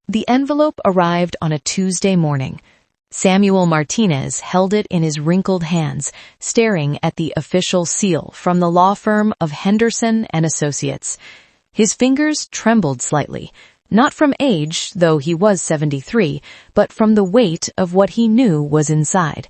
The envelope arrived on a Tuesday morning. Samuel Martinez held it in his wrinkled hands, staring at the official seal from the law firm of Henderson and Associates. His fingers trembled slightly, not from age, though he was 73, but from the weight of what he knew was inside.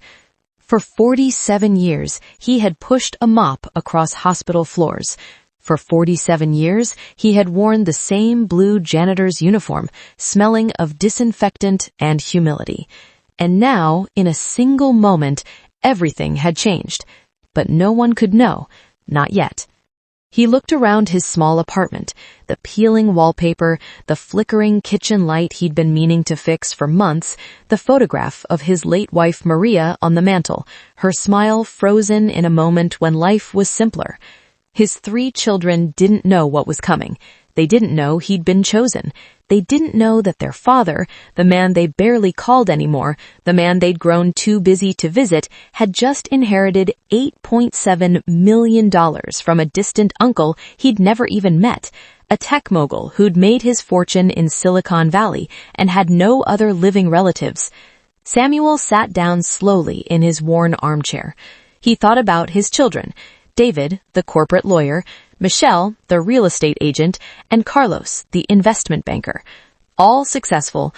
For 47 years, he had pushed a mop across hospital floors. For 47 years, he had worn the same blue janitor's uniform, smelling of disinfectant and humility. And now, in a single moment, everything had changed. But no one could know, not yet. He looked around his small apartment, the peeling wallpaper, the flickering kitchen light he'd been meaning to fix for months, the photograph of his late wife Maria on the mantel, her smile frozen in a moment when life was simpler. His 3 children didn't know what was coming. They didn't know he'd been chosen. They didn't know that their father, the man they barely called anymore, the man they'd grown too busy to visit, had just inherited $8.7 million from a distant uncle he'd never even met, a tech mogul who'd made his fortune in Silicon Valley and had no other living relatives. Samuel sat down slowly in his worn armchair. He thought about his children, David, the corporate lawyer, Michelle, the real estate agent, and Carlos, the investment banker. All successful,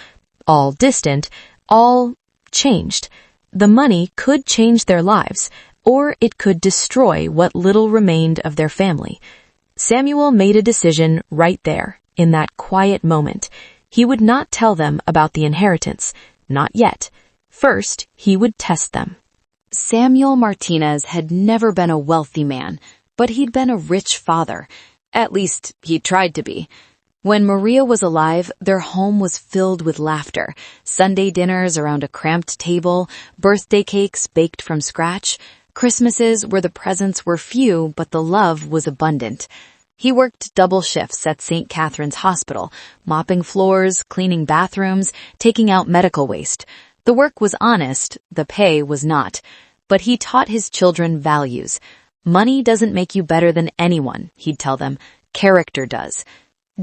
all distant, all changed. The money could change their lives, or it could destroy what little remained of their family. Samuel made a decision right there, in that quiet moment. He would not tell them about the inheritance, not yet. First, he would test them. Samuel Martinez had never been a wealthy man, but he'd been a rich father. At least, he tried to be. When Maria was alive, their home was filled with laughter, Sunday dinners around a cramped table, birthday cakes baked from scratch, Christmases where the presents were few but the love was abundant. He worked double shifts at St. Catherine's Hospital, mopping floors, cleaning bathrooms, taking out medical waste. The work was honest, the pay was not. But he taught his children values. Money doesn't make you better than anyone, he'd tell them. Character does.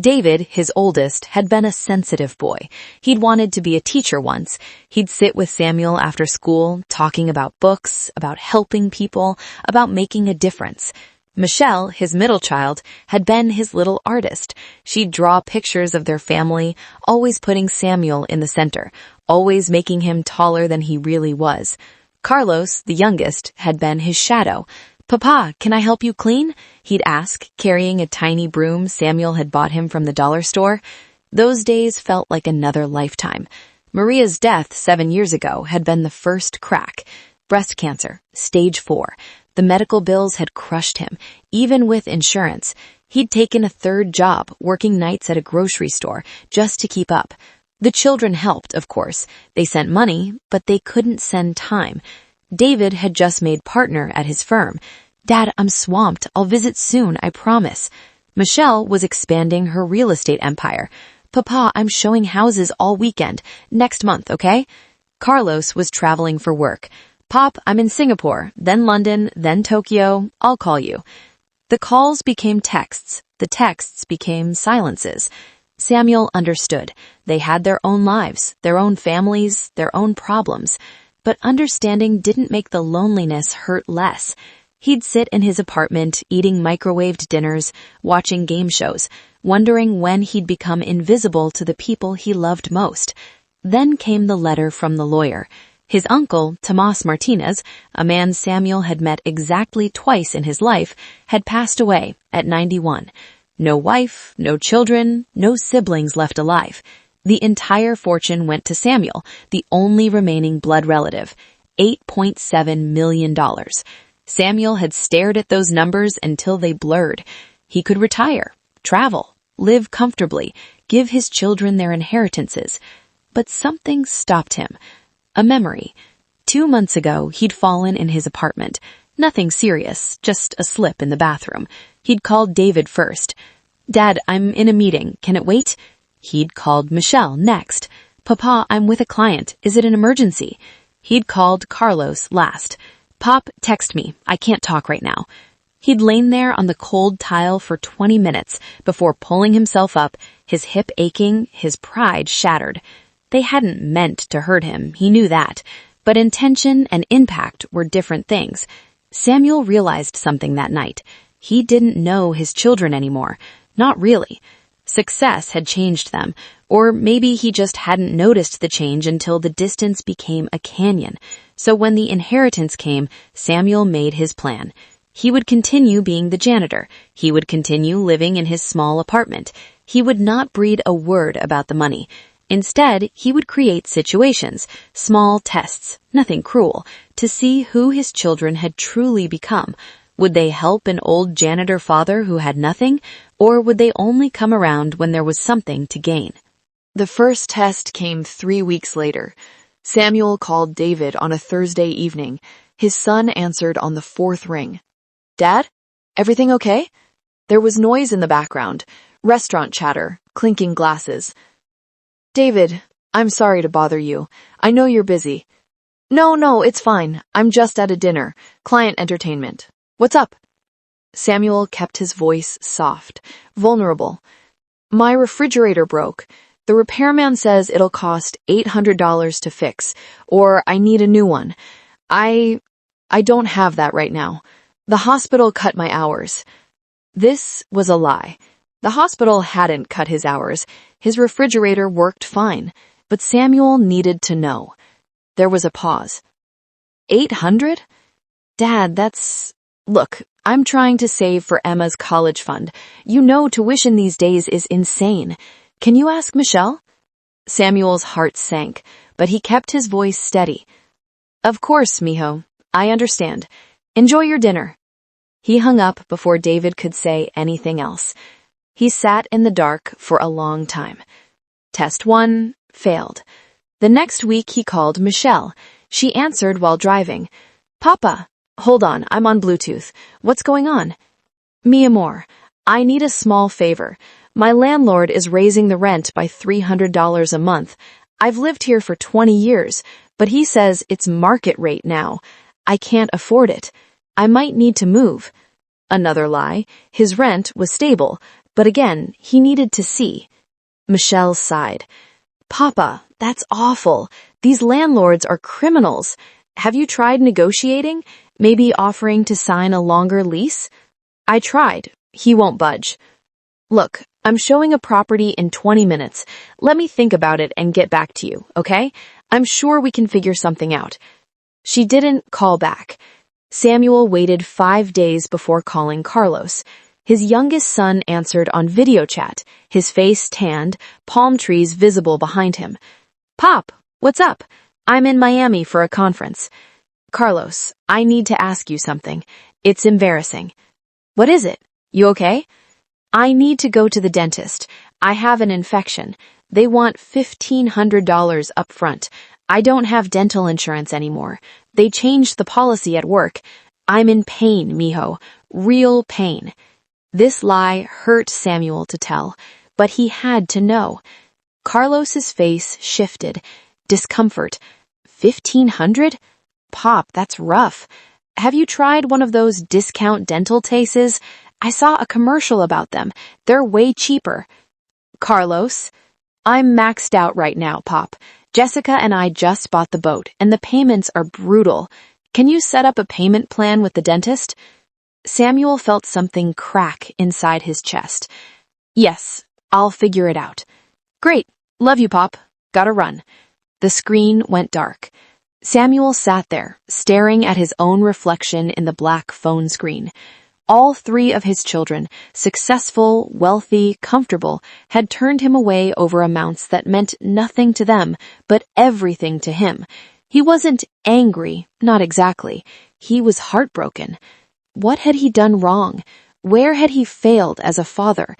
David, his oldest, had been a sensitive boy. He'd wanted to be a teacher once. He'd sit with Samuel after school, talking about books, about helping people, about making a difference. Michelle, his middle child, had been his little artist. She'd draw pictures of their family, always putting Samuel in the center, always making him taller than he really was. Carlos, the youngest, had been his shadow. "Papa, can I help you clean?" he'd ask, carrying a tiny broom Samuel had bought him from the dollar store. Those days felt like another lifetime. Maria's death 7 years ago had been the first crack. Breast cancer, stage 4. The medical bills had crushed him, even with insurance. He'd taken a 3rd job, working nights at a grocery store, just to keep up. The children helped, of course. They sent money, but they couldn't send time. David had just made partner at his firm. "Dad, I'm swamped. I'll visit soon, I promise." Michelle was expanding her real estate empire. "Papa, I'm showing houses all weekend. Next month, okay?" Carlos was traveling for work. "Pop, I'm in Singapore, then London, then Tokyo. I'll call you." The calls became texts. The texts became silences. Samuel understood. They had their own lives, their own families, their own problems. But understanding didn't make the loneliness hurt less. He'd sit in his apartment, eating microwaved dinners, watching game shows, wondering when he'd become invisible to the people he loved most. Then came the letter from the lawyer. His uncle, Tomas Martinez, a man Samuel had met exactly twice in his life, had passed away at 91. No wife, no children, no siblings left alive. The entire fortune went to Samuel, the only remaining blood relative, $8.7 million. Samuel had stared at those numbers until they blurred. He could retire, travel, live comfortably, give his children their inheritances. But something stopped him. A memory. 2 months ago, he'd fallen in his apartment. Nothing serious, just a slip in the bathroom. He'd called David first. "Dad, I'm in a meeting. Can it wait?" He'd called Michelle next. "Papa, I'm with a client. Is it an emergency?" He'd called Carlos last. "Pop, text me. I can't talk right now." He'd lain there on the cold tile for 20 minutes before pulling himself up, his hip aching, his pride shattered. They hadn't meant to hurt him, he knew that, but intention and impact were different things. Samuel realized something that night. He didn't know his children anymore. Not really. Success had changed them, or maybe he just hadn't noticed the change until the distance became a canyon. So when the inheritance came, Samuel made his plan. He would continue being the janitor. He would continue living in his small apartment. He would not breathe a word about the money. Instead, he would create situations, small tests, nothing cruel, to see who his children had truly become. Would they help an old janitor father who had nothing, or would they only come around when there was something to gain? The first test came 3 weeks later. Samuel called David on a Thursday evening. His son answered on the 4th ring. "Dad? Everything okay?" There was noise in the background, restaurant chatter, clinking glasses. "David, I'm sorry to bother you. I know you're busy." No, it's fine. I'm just at a dinner. Client entertainment. What's up?" Samuel kept his voice soft, vulnerable. "My refrigerator broke. The repairman says it'll cost $800 to fix, or I need a new one. I don't have that right now. The hospital cut my hours." This was a lie. The hospital hadn't cut his hours. His refrigerator worked fine, but Samuel needed to know. There was a pause. 800? Dad, Look, I'm trying to save for Emma's college fund. You know tuition these days is insane. Can you ask Michelle? Samuel's heart sank, but he kept his voice steady. "Of course, mijo. I understand. Enjoy your dinner." He hung up before David could say anything else. He sat in the dark for a long time. Test 1 failed. The next week he called Michelle. She answered while driving. "Papa, hold on, I'm on Bluetooth. What's going on?" "Mi amor, I need a small favor. My landlord is raising the rent by $300 a month. I've lived here for 20 years, but he says it's market rate now. I can't afford it. I might need to move." Another lie. His rent was stable, but again, he needed to see. Michelle sighed. "Papa, that's awful. These landlords are criminals. Have you tried negotiating? Maybe offering to sign a longer lease?" "I tried. He won't budge." "Look, I'm showing a property in 20 minutes. Let me think about it and get back to you, okay? I'm sure we can figure something out." She didn't call back. Samuel waited 5 days before calling Carlos. His youngest son answered on video chat, his face tanned, palm trees visible behind him. "Pop, what's up? I'm in Miami for a conference." "Carlos, I need to ask you something. It's embarrassing." "What is it? You okay?" "I need to go to the dentist. I have an infection. They want $1,500 up front. I don't have dental insurance anymore. They changed the policy at work. I'm in pain, mijo. Real pain." This lie hurt Samuel to tell, but he had to know. Carlos's face shifted. Discomfort. 1,500? Pop, that's rough. Have you tried one of those discount dental tases? I saw a commercial about them. They're way cheaper. Carlos, I'm maxed out right now, Pop. Jessica and I just bought the boat, and the payments are brutal. Can you set up a payment plan with the dentist? Samuel felt something crack inside his chest. Yes, I'll figure it out. Great. Love you, Pop. Gotta run. The screen went dark. Samuel sat there, staring at his own reflection in the black phone screen. All 3 of his children, successful, wealthy, comfortable, had turned him away over amounts that meant nothing to them, but everything to him. He wasn't angry, not exactly. He was heartbroken. What had he done wrong? Where had he failed as a father?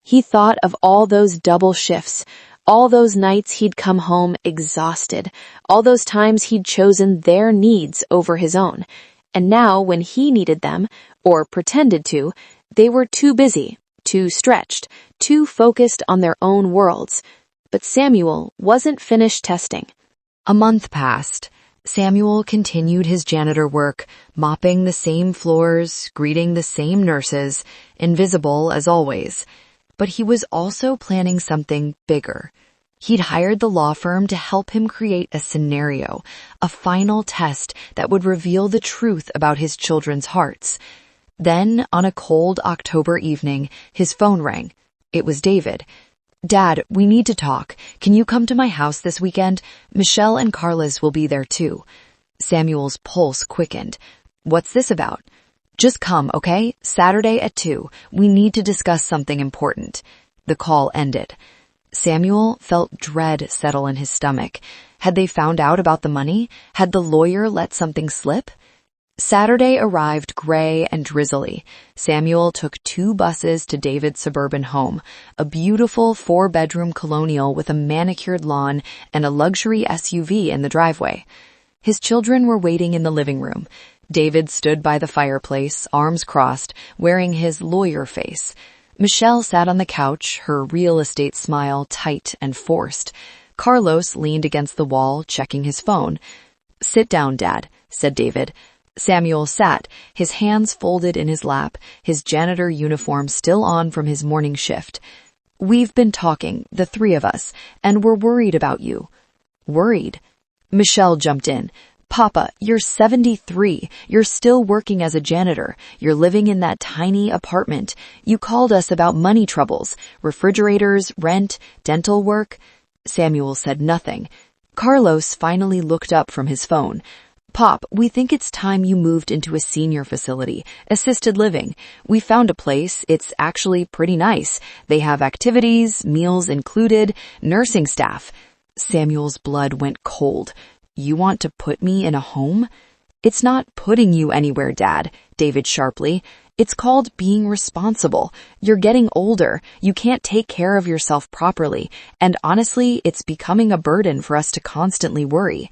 He thought of all those double shifts, all those nights he'd come home exhausted, all those times he'd chosen their needs over his own. And now, when he needed them, or pretended to, they were too busy, too stretched, too focused on their own worlds. But Samuel wasn't finished testing. A month passed. Samuel continued his janitor work, mopping the same floors, greeting the same nurses, invisible as always. But he was also planning something bigger. He'd hired the law firm to help him create a scenario, a final test that would reveal the truth about his children's hearts. Then, on a cold October evening, his phone rang. It was David. "Dad, we need to talk. Can you come to my house this weekend? Michelle and Carlos will be there too." Samuel's pulse quickened. "What's this about?" "Just come, okay? Saturday at 2. We need to discuss something important." The call ended. Samuel felt dread settle in his stomach. Had they found out about the money? Had the lawyer let something slip? Saturday arrived gray and drizzly. Samuel took 2 buses to David's suburban home, a beautiful 4-bedroom colonial with a manicured lawn and a luxury SUV in the driveway. His children were waiting in the living room. David stood by the fireplace, arms crossed, wearing his lawyer face. Michelle sat on the couch, her real estate smile tight and forced. Carlos leaned against the wall, checking his phone. "Sit down, Dad," said David. Samuel sat, his hands folded in his lap, his janitor uniform still on from his morning shift. "We've been talking, the 3 of us, and we're worried about you." "Worried?" Michelle jumped in. "Papa, you're 73. You're still working as a janitor. You're living in that tiny apartment. You called us about money troubles, refrigerators, rent, dental work." Samuel said nothing. Carlos finally looked up from his phone. "Pop, we think it's time you moved into a senior facility, assisted living. We found a place. It's actually pretty nice. They have activities, meals included, nursing staff." Samuel's blood went cold. "You want to put me in a home?" "It's not putting you anywhere, Dad," David sharply. "It's called being responsible. You're getting older. You can't take care of yourself properly. And honestly, it's becoming a burden for us to constantly worry."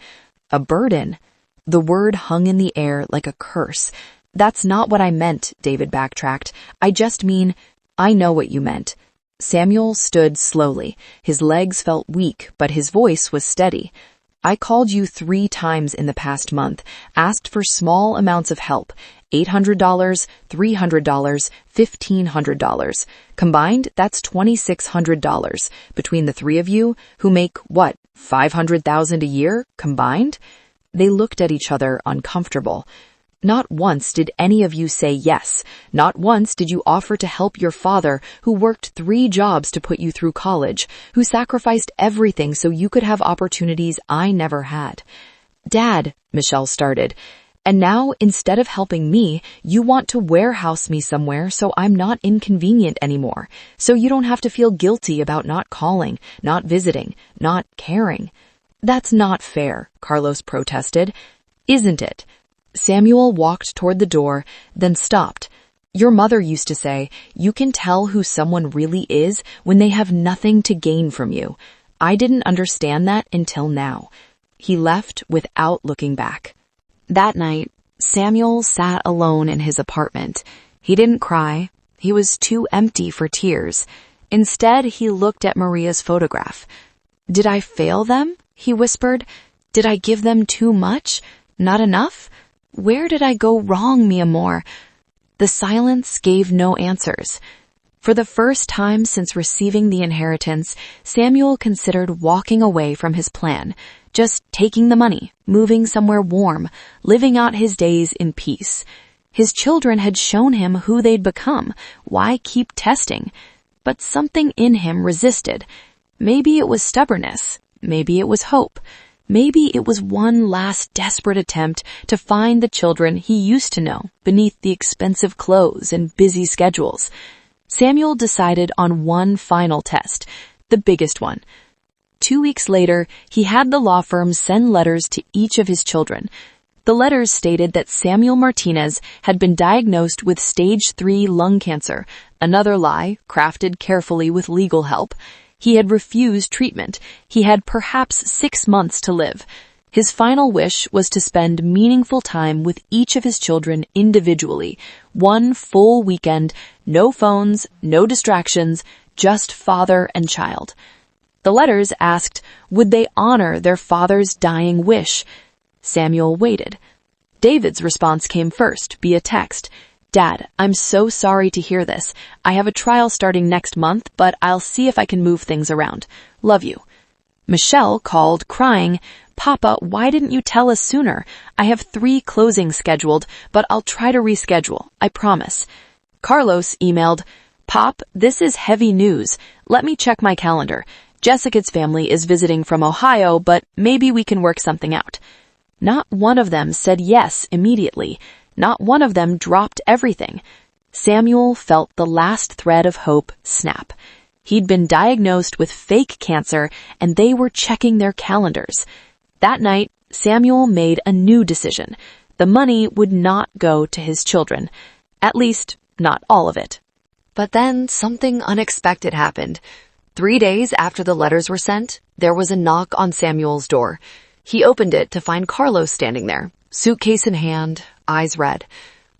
"A burden?" The word hung in the air like a curse. "That's not what I meant," David backtracked. "I just mean, I know what you meant." Samuel stood slowly. His legs felt weak, but his voice was steady. "I called you 3 times in the past month, asked for small amounts of help. $800, $300, $1,500. Combined, that's $2,600. Between the 3 of you, who make, what, $500,000 a year, combined?" They looked at each other, uncomfortable. "Not once did any of you say yes. Not once did you offer to help your father, who worked 3 jobs to put you through college, who sacrificed everything so you could have opportunities I never had." "Dad," Michelle started, "and now, instead of helping me, you want to warehouse me somewhere so I'm not inconvenient anymore, so you don't have to feel guilty about not calling, not visiting, not caring." "That's not fair," Carlos protested. "Isn't it?" Samuel walked toward the door, then stopped. "Your mother used to say, you can tell who someone really is when they have nothing to gain from you. I didn't understand that until now." He left without looking back. That night, Samuel sat alone in his apartment. He didn't cry. He was too empty for tears. Instead, he looked at Maria's photograph. "Did I fail them?" he whispered. "Did I give them too much? Not enough? Where did I go wrong, mi amor?" The silence gave no answers. For the first time since receiving the inheritance, Samuel considered walking away from his plan, just taking the money, moving somewhere warm, living out his days in peace. His children had shown him who they'd become. Why keep testing? But something in him resisted. Maybe it was stubbornness. Maybe it was hope. Maybe it was one last desperate attempt to find the children he used to know beneath the expensive clothes and busy schedules. Samuel decided on one final test, the biggest one. 2 weeks later, he had the law firm send letters to each of his children. The letters stated that Samuel Martinez had been diagnosed with stage 3 lung cancer, another lie crafted carefully with legal help. He had refused treatment. He had perhaps 6 months to live. His final wish was to spend meaningful time with each of his children individually. One full weekend, no phones, no distractions, just father and child. The letters asked, would they honor their father's dying wish? Samuel waited. David's response came first, via text. Dad, I'm so sorry to hear this. I have a trial starting next month, but I'll see if I can move things around. Love you. Michelle called, crying, Papa, why didn't you tell us sooner? I have 3 closings scheduled, but I'll try to reschedule, I promise. Carlos emailed, Pop, this is heavy news. Let me check my calendar. Jessica's family is visiting from Ohio, but maybe we can work something out. Not one of them said yes immediately. Not one of them dropped everything. Samuel felt the last thread of hope snap. He'd been diagnosed with fake cancer, and they were checking their calendars. That night, Samuel made a new decision. The money would not go to his children. At least, not all of it. But then something unexpected happened. 3 days after the letters were sent, there was a knock on Samuel's door. He opened it to find Carlos standing there, suitcase in hand, eyes red.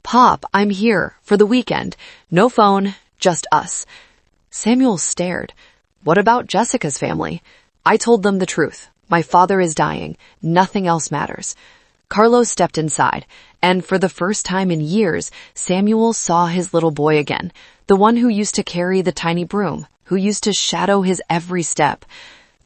Pop, I'm here, for the weekend. No phone, just us. Samuel stared. What about Jessica's family? I told them the truth. My father is dying. Nothing else matters. Carlos stepped inside, and for the first time in years, Samuel saw his little boy again, the one who used to carry the tiny broom, who used to shadow his every step.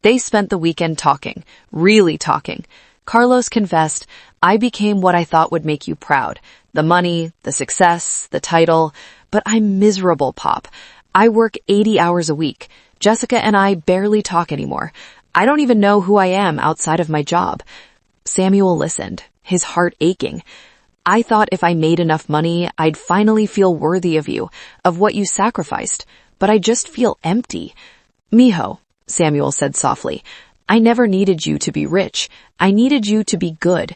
They spent the weekend talking, really talking. Carlos confessed, I became what I thought would make you proud. The money, the success, the title. But I'm miserable, Pop. I work 80 hours a week. Jessica and I barely talk anymore. I don't even know who I am outside of my job. Samuel listened, his heart aching. I thought if I made enough money, I'd finally feel worthy of you, of what you sacrificed. But I just feel empty. Mijo, Samuel said softly, I never needed you to be rich. I needed you to be good.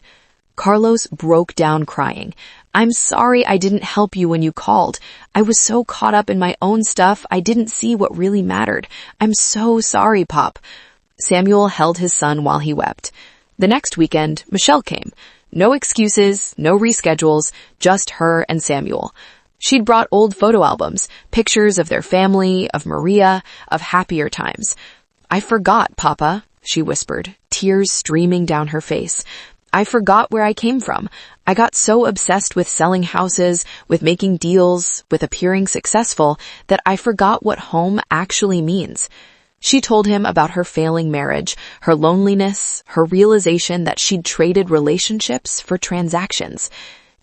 Carlos broke down crying. I'm sorry I didn't help you when you called. I was so caught up in my own stuff, I didn't see what really mattered. I'm so sorry, Pop. Samuel held his son while he wept. The next weekend, Michelle came. No excuses, no reschedules, just her and Samuel. She'd brought old photo albums, pictures of their family, of Maria, of happier times. I forgot, Papa, she whispered, tears streaming down her face. I forgot where I came from. I got so obsessed with selling houses, with making deals, with appearing successful, that I forgot what home actually means. She told him about her failing marriage, her loneliness, her realization that she'd traded relationships for transactions.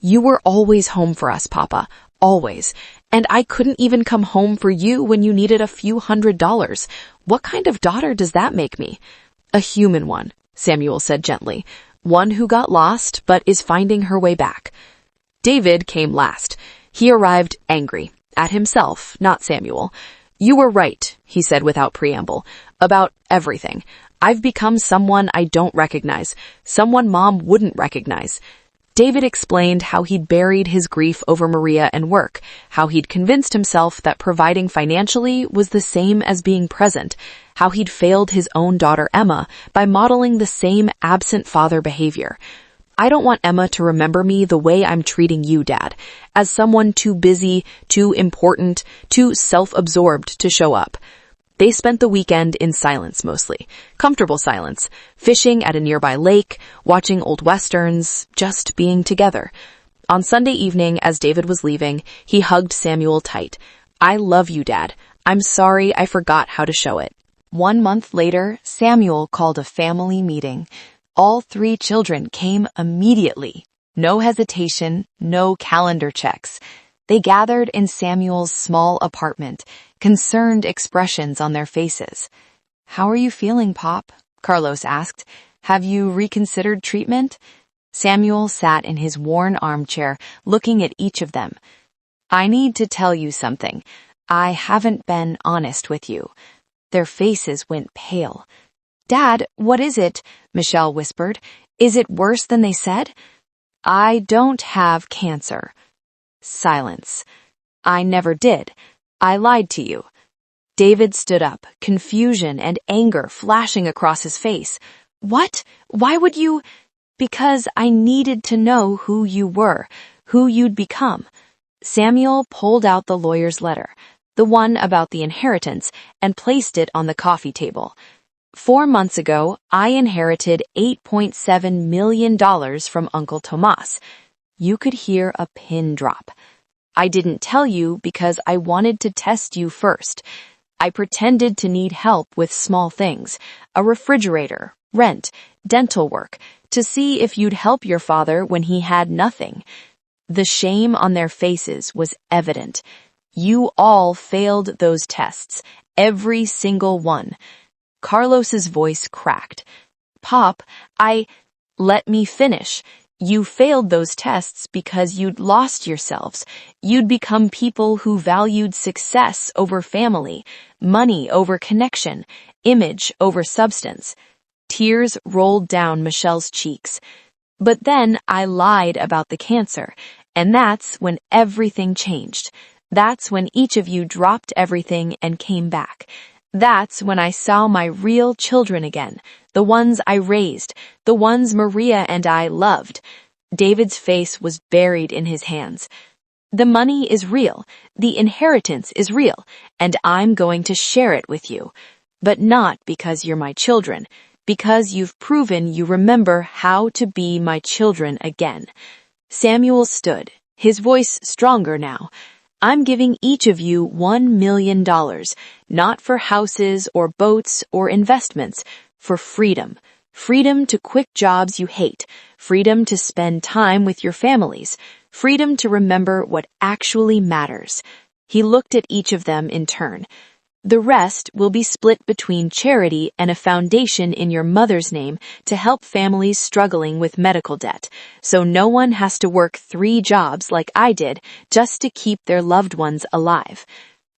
You were always home for us, Papa. Always. And I couldn't even come home for you when you needed a few $100s. What kind of daughter does that make me? A human one, Samuel said gently. One who got lost but is finding her way back. David came last. He arrived angry. At himself, not Samuel. You were right, he said without preamble, about everything. I've become someone I don't recognize, someone Mom wouldn't recognize. David explained how he'd buried his grief over Maria and work, how he'd convinced himself that providing financially was the same as being present, how he'd failed his own daughter Emma by modeling the same absent father behavior. I don't want Emma to remember me the way I'm treating you, Dad, as someone too busy, too important, too self-absorbed to show up. They spent the weekend in silence mostly, comfortable silence, fishing at a nearby lake, watching old westerns, just being together. On Sunday evening, as David was leaving, he hugged Samuel tight. I love you, Dad. I'm sorry I forgot how to show it. 1 month later, Samuel called a family meeting. All 3 children came immediately. No hesitation, no calendar checks. They gathered in Samuel's small apartment, concerned expressions on their faces. How are you feeling, Pop? Carlos asked. Have you reconsidered treatment? Samuel sat in his worn armchair, looking at each of them. I need to tell you something. I haven't been honest with you. Their faces went pale. Dad, what is it? Michelle whispered. Is it worse than they said? I don't have cancer. Silence. I never did. I lied to you. David stood up, confusion and anger flashing across his face. What? Why would you? Because I needed to know who you were, who you'd become. Samuel pulled out the lawyer's letter, the one about the inheritance, and placed it on the coffee table. 4 months ago, I inherited $8.7 million from Uncle Tomas. You could hear a pin drop. I didn't tell you because I wanted to test you first. I pretended to need help with small things, a refrigerator, rent, dental work, to see if you'd help your father when he had nothing. The shame on their faces was evident. You all failed those tests, every single one. Carlos's voice cracked. Pop, let me finish. You failed those tests because you'd lost yourselves. You'd become people who valued success over family, money over connection, image over substance. Tears rolled down Michelle's cheeks. But then I lied about the cancer, and that's when everything changed. That's when each of you dropped everything and came back. That's when I saw my real children again, the ones I raised, the ones Maria and I loved. David's face was buried in his hands. The money is real, the inheritance is real, and I'm going to share it with you. But not because you're my children, because you've proven you remember how to be my children again. Samuel stood, his voice stronger now. I'm giving each of you $1 million, not for houses or boats or investments, for freedom. Freedom to quit jobs you hate, freedom to spend time with your families, freedom to remember what actually matters. He looked at each of them in turn. The rest will be split between charity and a foundation in your mother's name to help families struggling with medical debt, so no one has to work 3 jobs like I did just to keep their loved ones alive.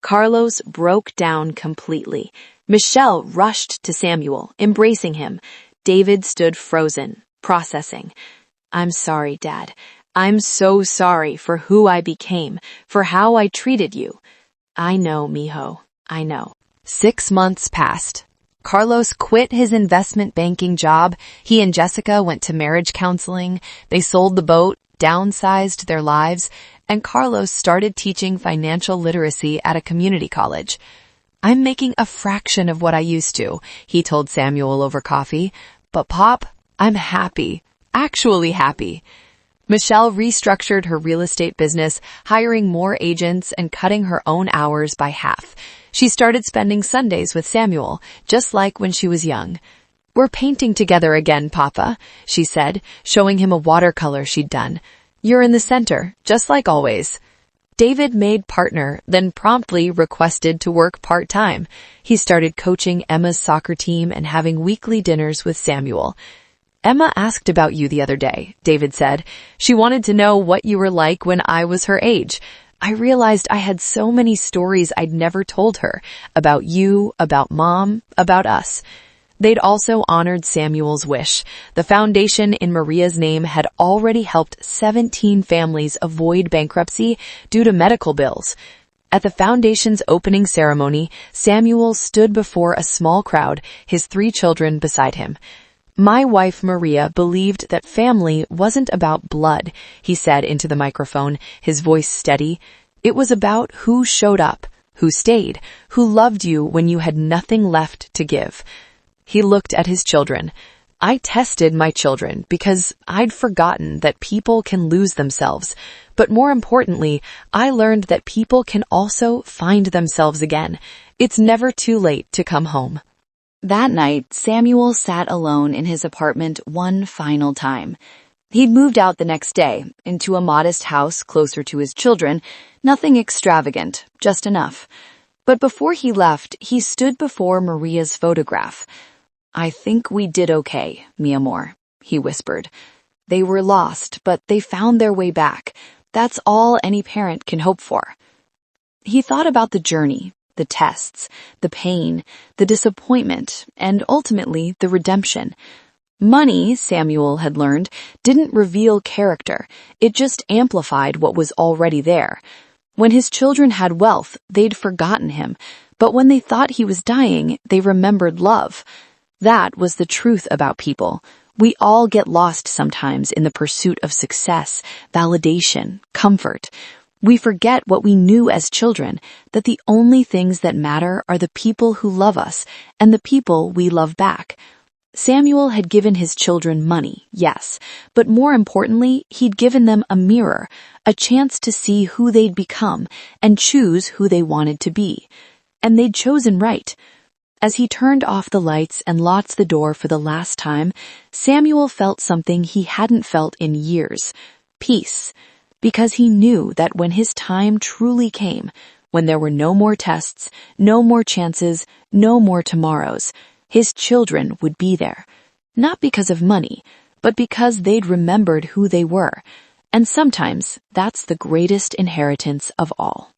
Carlos broke down completely. Michelle rushed to Samuel, embracing him. David stood frozen, processing. I'm sorry, Dad. I'm so sorry for who I became, for how I treated you. I know, mijo. I know. 6 months passed. Carlos quit his investment banking job. He and Jessica went to marriage counseling. They sold the boat, downsized their lives, and Carlos started teaching financial literacy at a community college. I'm making a fraction of what I used to, he told Samuel over coffee. But Pop, I'm happy. Actually happy. Michelle restructured her real estate business, hiring more agents and cutting her own hours by half. She started spending Sundays with Samuel, just like when she was young. We're painting together again, Papa, she said, showing him a watercolor she'd done. You're in the center, just like always. David made partner, then promptly requested to work part-time. He started coaching Emma's soccer team and having weekly dinners with Samuel. Emma asked about you the other day, David said. She wanted to know what you were like when I was her age. I realized I had so many stories I'd never told her, about you, about Mom, about us. They'd also honored Samuel's wish. The foundation in Maria's name had already helped 17 families avoid bankruptcy due to medical bills. At the foundation's opening ceremony, Samuel stood before a small crowd, his 3 children beside him. My wife Maria believed that family wasn't about blood, he said into the microphone, his voice steady. It was about who showed up, who stayed, who loved you when you had nothing left to give. He looked at his children. I tested my children because I'd forgotten that people can lose themselves. But more importantly, I learned that people can also find themselves again. It's never too late to come home. That night, Samuel sat alone in his apartment one final time. He'd moved out the next day, into a modest house closer to his children, nothing extravagant, just enough. But before he left, he stood before Maria's photograph. I think we did okay, mi amor, he whispered. They were lost, but they found their way back. That's all any parent can hope for. He thought about the journey, the tests, the pain, the disappointment, and ultimately the redemption. Money, Samuel had learned, didn't reveal character. It just amplified what was already there. When his children had wealth, they'd forgotten him. But when they thought he was dying, they remembered love. That was the truth about people. We all get lost sometimes in the pursuit of success, validation, comfort. We forget what we knew as children, that the only things that matter are the people who love us and the people we love back. Samuel had given his children money, yes, but more importantly, he'd given them a mirror, a chance to see who they'd become and choose who they wanted to be. And they'd chosen right. As he turned off the lights and locked the door for the last time, Samuel felt something he hadn't felt in years: peace. Because he knew that when his time truly came, when there were no more tests, no more chances, no more tomorrows, his children would be there. Not because of money, but because they'd remembered who they were. And sometimes that's the greatest inheritance of all.